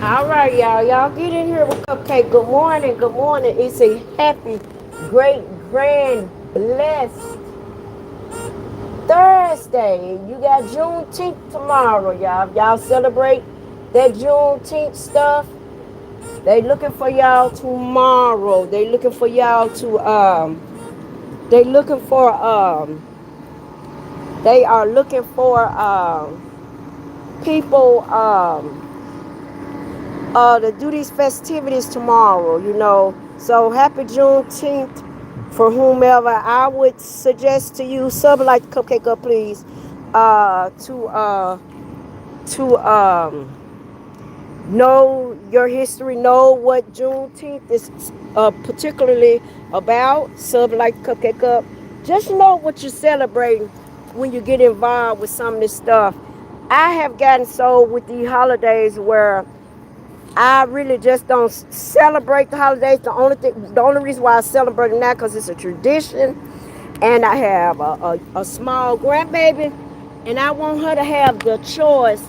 All right, y'all. Y'all get in here with Cupcake. Good morning. Good morning. It's a happy, great, grand, blessed Thursday. You got Juneteenth tomorrow, y'all. If y'all celebrate that Juneteenth stuff, they looking for y'all tomorrow. They looking for they are looking for people to do these festivities tomorrow, So happy Juneteenth for whomever. I would suggest to you, sub like the cupcake up, please, to know your history, know what Juneteenth is particularly about. Sub like the cupcake up. Just know what you're celebrating when you get involved with some of this stuff. I have gotten so with the holidays where I really just don't celebrate the holidays. The only reason why I celebrate it now because it's a tradition, and I have a small grandbaby, and I want her to have the choice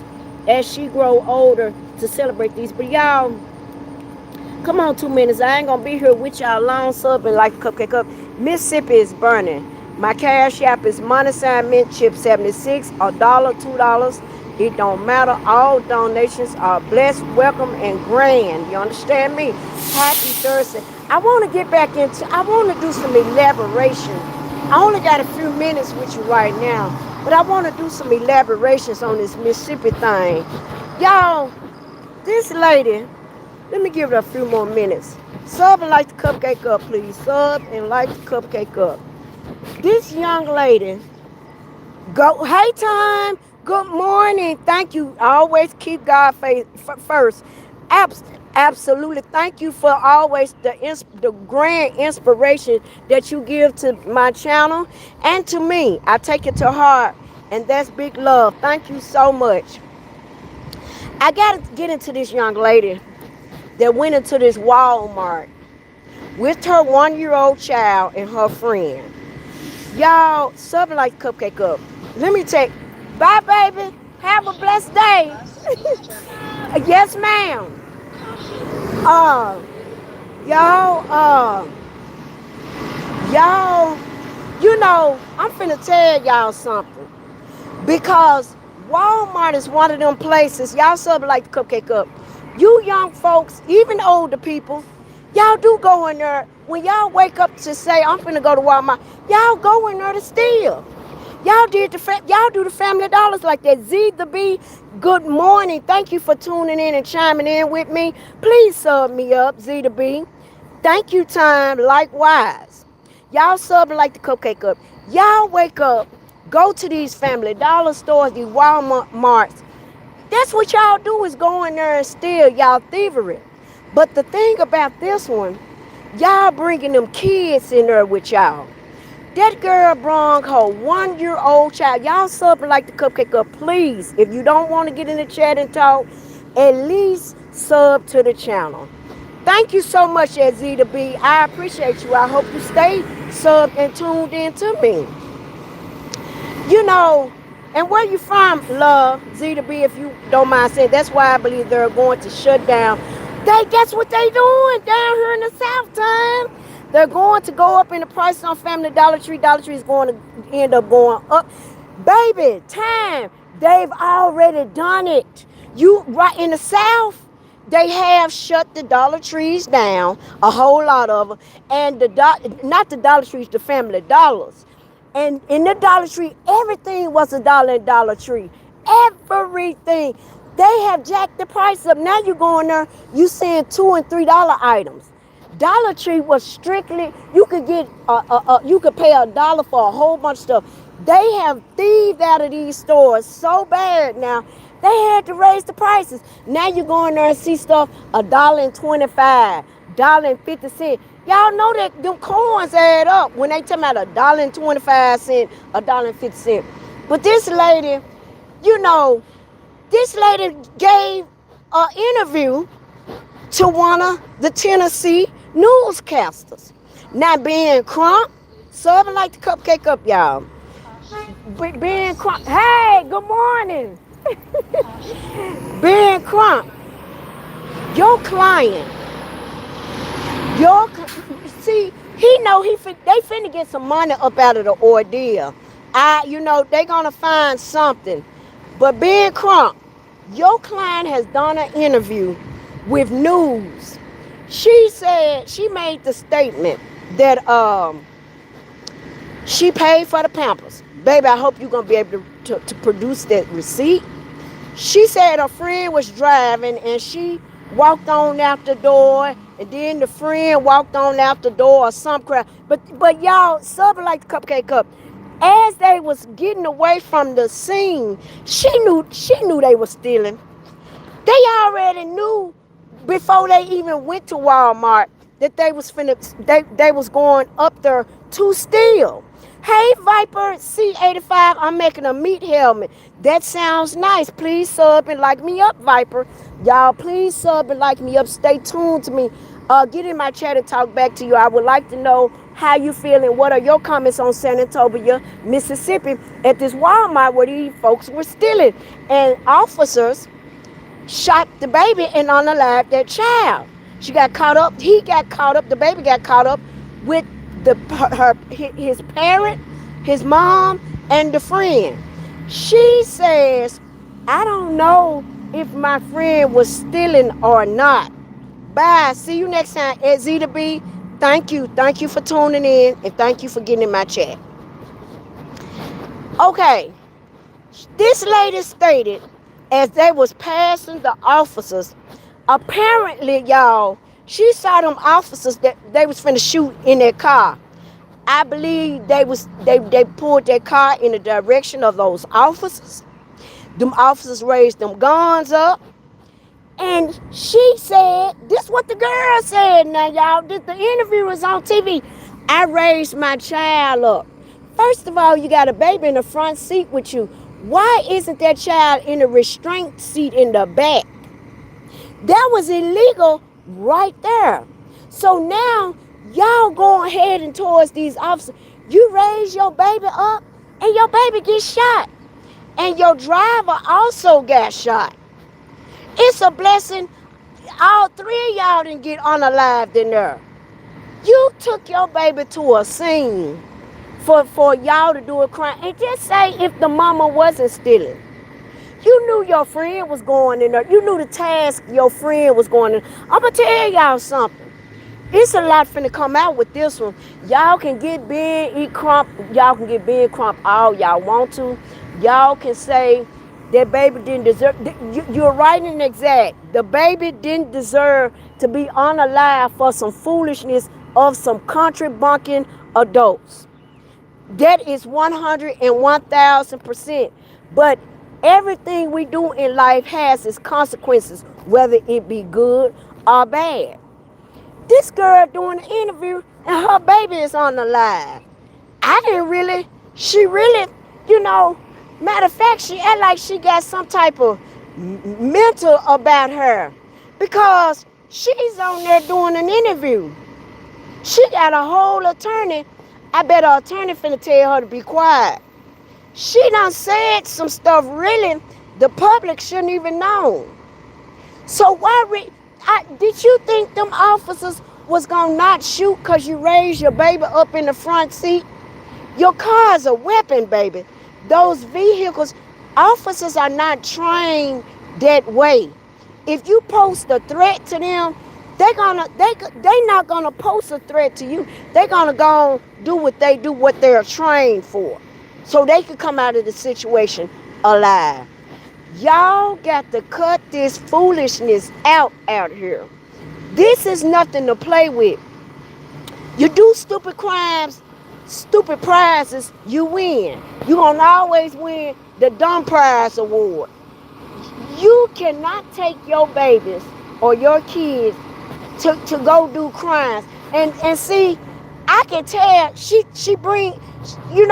as she grow older to celebrate these. But y'all, come on, 2 minutes. I ain't gonna be here with y'all long sub and like cupcake up. Mississippi is burning. My cash app is money sign Mintchip76, $1, $2. It don't matter. All donations are blessed, welcome, and grand. You understand me? Happy Thursday. I want to do some elaboration. I only got a few minutes with you right now, but I want to do some elaborations on this Mississippi thing. Y'all, this lady, let me give it a few more minutes. Sub and light the cupcake up, please. Sub and light the cupcake up. This young lady, hey, time. Good morning. Thank you. I always keep God first. Absolutely. Thank you for always the grand inspiration that you give to my channel and to me. I take it to heart, and that's big love. Thank you so much. I got to get into this young lady that went into this Walmart with her 1-year-old child and her friend. Y'all, something like cupcake up. Let me take. Bye, baby. Have a blessed day. Yes, ma'am. Uh, y'all, y'all, I'm finna tell y'all something. Because Walmart is one of them places, y'all sub like the cupcake up. You young folks, even older people, y'all do go in there. When y'all wake up to say, I'm finna go to Walmart, y'all go in there to steal. Y'all do the Family Dollars like that. Z the B, good morning. Thank you for tuning in and chiming in with me. Please sub me up, Z the B. Thank you, time. Likewise. Y'all sub like the cupcake up. Y'all wake up, go to these Family Dollar stores, these Walmarts. That's what y'all do is go in there and steal y'all thievery. But the thing about this one, y'all bringing them kids in there with y'all. That girl brought her 1-year-old child. Y'all sub like the cupcake up, please. If you don't want to get in the chat and talk, at least sub to the channel. Thank you so much, Z to B. I appreciate you. I hope you stay subbed and tuned in to me. And where you from, love, Z to B, if you don't mind saying. That's why I believe they're going to shut down. Guess what they doing down here in the South time? They're going to go up in the price on Family Dollar Tree. Dollar Tree is going to end up going up. Baby, time. They've already done it. You right in the South, they have shut the Dollar Trees down, a whole lot of them, and not the Dollar Trees, the Family Dollars. And in the Dollar Tree, everything was $1 in Dollar Tree. Everything. They have jacked the price up. Now you go in there, you seeing $2 and $3 items. Dollar Tree was strictly, you could pay $1 for a whole bunch of stuff. They have thieved out of these stores so bad now, they had to raise the prices. Now you go in there and see stuff $1.25, $1.50. Y'all know that them coins add up when they talking about $1.25, $1.50. But this lady, gave an interview to one of the Tennessee newscasters. Now Ben Crump, serving like the cupcake up, y'all. Ben Crump, hey, good morning. Ben Crump, Your client, your see, he know they finna get some money up out of the ordeal. They gonna find something. But being Crump, your client has done an interview with News. She said she made the statement that she paid for the Pampers. Baby, I hope you're gonna be able to produce that receipt. She said her friend was driving and she walked on out the door, and then the friend walked on out the door or some crap. But y'all, something like the Cupcake Cup, as they was getting away from the scene, she knew they were stealing. They already knew before they even went to Walmart that they was going up there to steal. Hey Viper C85, I'm making a meat helmet. That sounds nice. Please sub and like me up, Viper. Y'all, please sub and like me up. Stay tuned to me. Get in my chat and talk back to you. I would like to know how you feeling. What are your comments on San Antonio, Mississippi, at this Walmart where these folks were stealing? And officers shot the baby and unalived that child. She got caught up. He got caught up. The baby got caught up with his parent, his mom, and the friend. She says, I don't know if my friend was stealing or not. Bye. See you next time at Z to B. Thank you. Thank you for tuning in, and thank you for getting in my chat. Okay. This lady stated as they was passing the officers, apparently, y'all, she saw them officers that they was finna shoot in their car. I believe they pulled their car in the direction of those officers. Them officers raised them guns up. And she said, this what the girl said now, y'all. The interview was on TV. I raised my child up. First of all, you got a baby in the front seat with you. Why isn't that child in the restraint seat in the back? That was illegal right there. So now, y'all going heading towards these officers. You raise your baby up and your baby gets shot. And your driver also got shot. It's a blessing all three of y'all didn't get unalived in there. You took your baby to a scene for y'all to do a crime. And just say if the mama wasn't stealing. You knew your friend was going in there. You knew the task your friend was going in. I'm going to tell y'all something. It's a lot finna come out with this one. Y'all can get Ben, eat crump. Y'all can get Ben crump all y'all want to. Y'all can say that baby didn't deserve. You're right and exact. The baby didn't deserve to be unalive for some foolishness of some country bunking adults. That is 101,000%. But everything we do in life has its consequences, whether it be good or bad. This girl doing the interview and her baby is on the live. She really, matter of fact, she act like she got some type of mental about her because she's on there doing an interview. She got a whole attorney. I bet her attorney finna tell her to be quiet. She done said some stuff really the public shouldn't even know. So did you think them officers was gonna not shoot because you raised your baby up in the front seat? Your car's a weapon, baby. Those vehicles, officers are not trained that way. If you post a threat to them, they not gonna post a threat to you. They're gonna go do what they're trained for, so they can come out of the situation alive. Y'all got to cut this foolishness out here. This is nothing to play with. You do stupid crimes, stupid prizes, you win. You're going to always win the dumb prize award. You cannot take your babies or your kids to go do crimes. And see, I can tell she bring, you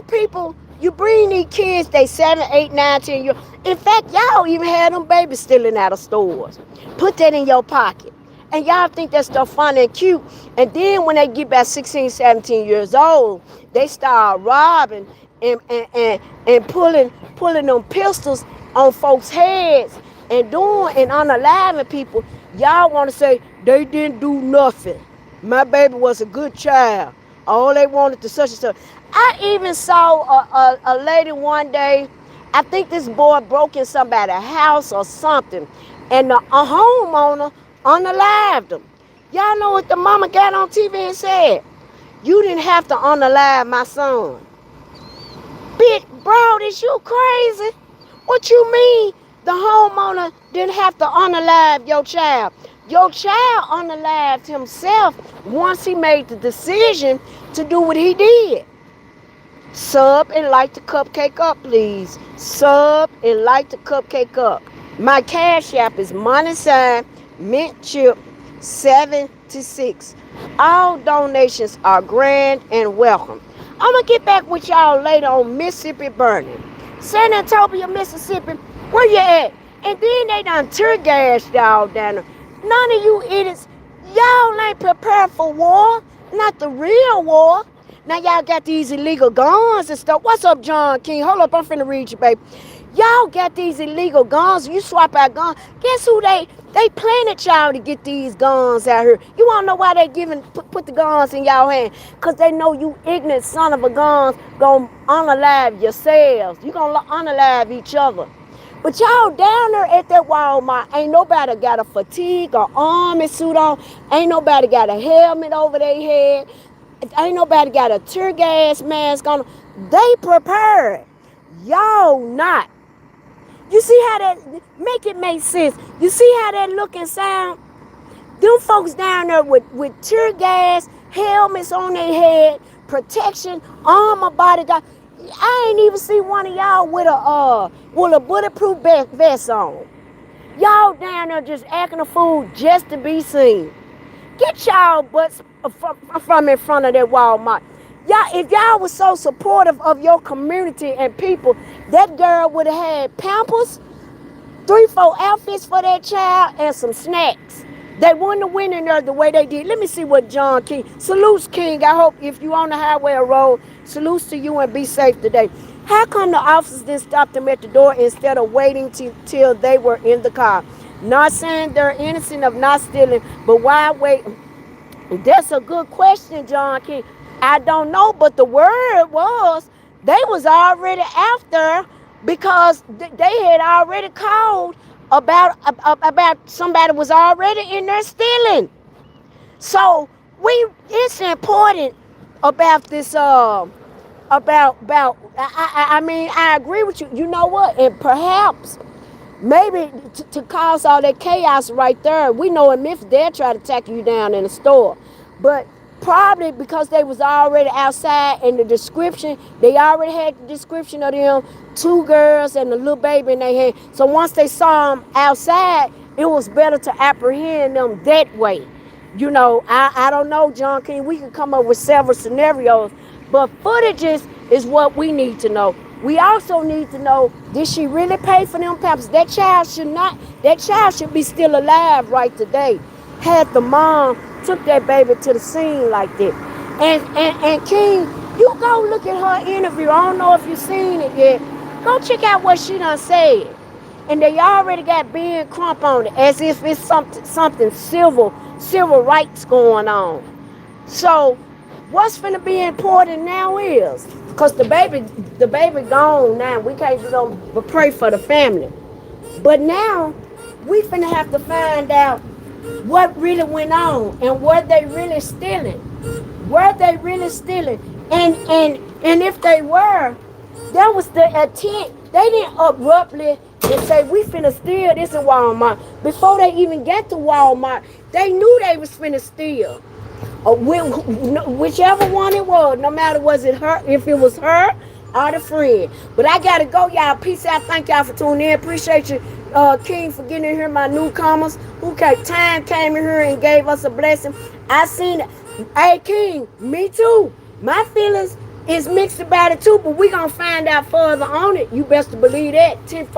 people, you bring these kids, they 7, 8, 9, 10 years. In fact, y'all even had them babies stealing out of stores. Put that in your pocket. And y'all think that stuff fun and cute. And then when they get about 16, 17 years old, they start robbing and pulling them pistols on folks' heads and doing and unaliving people, y'all want to say they didn't do nothing. My baby was a good child. All they wanted to such and such. I even saw a lady one day. I think this boy broke in somebody's house or something, and a homeowner unalived him. Y'all know what the mama got on TV and said? You didn't have to unalive my son. Bitch, bro, is you crazy? What you mean the homeowner didn't have to unalive your child? Your child unalived himself once he made the decision to do what he did. Sub and like the cupcake up, please. Sub and like the cupcake up. My cash app is Mintchip76. All donations are grand and welcome. I'm going to get back with y'all later on Mississippi Burning. San Antonio, Mississippi, where you at? And then they done tear gassed y'all down there. None of you idiots, y'all ain't prepared for war. Not the real war. Now y'all got these illegal guns and stuff. What's up, John King? Hold up, I'm finna read you, baby. Y'all got these illegal guns. You swap out guns. Guess who they planted y'all to get these guns out here. You wanna know why they put the guns in y'all hand? Cause they know you ignorant son of a guns gonna unalive yourselves. You gonna unalive each other. But y'all down there at that Walmart, ain't nobody got a fatigue or army suit on. Ain't nobody got a helmet over their head. Ain't nobody got a tear gas mask on. They prepared. Y'all not. You see how that, make it make sense. You see how that look and sound? Them folks down there with tear gas, helmets on their head, protection, armor, bodyguard. I ain't even see one of y'all with a bulletproof vest on. Y'all down there just acting a fool just to be seen. Get y'all butts from in front of that Walmart. Y'all, if y'all was so supportive of your community and people, that girl would have had Pampers, 3-4 outfits for that child, and some snacks. They wouldn't have went in there the way they did. Let me see what John King. Salutes, King. I hope if you on the highway or road, salutes to you and be safe today. How come the officers didn't stop them at the door instead of waiting till they were in the car? Not saying they're innocent of not stealing, but why wait? That's a good question, John King. I don't know, but the word was they was already after because they had already called about somebody was already in there stealing. So it's important about this I mean, I agree with you. You know what? And perhaps maybe to cause all that chaos right there. We know in Memphis they'll try to tack you down in the store. But probably because they was already outside and the description, they already had the description of them, 2 girls and a little baby in their hand. So once they saw them outside, it was better to apprehend them that way. You know, I don't know, John King. We can come up with several scenarios, but footages is what we need to know. We also need to know, did she really pay for them pampers? That child should be still alive right today. Had the mom took that baby to the scene like that. And King, you go look at her interview. I don't know if you've seen it yet. Go check out what she done said. And they already got Ben Crump on it, as if it's something civil rights going on. So what's finna be important now is, because the baby gone now. We can't do no but pray for the family. But now we finna have to find out what really went on and were they really stealing? Were they really stealing? And if they were, that was the intent. They didn't abruptly and say, we finna steal this in Walmart. Before they even get to Walmart, they knew they was finna steal. Whichever one it was, no matter was it her, if it was her or the friend. But I gotta go, y'all. Peace out. Thank y'all for tuning in. Appreciate you, King, for getting in here. My newcomers time came in here and gave us a blessing. I seen it. Hey, King, me too. My feelings is mixed about it too, but we gonna find out further on it. You best to believe that. 10-4.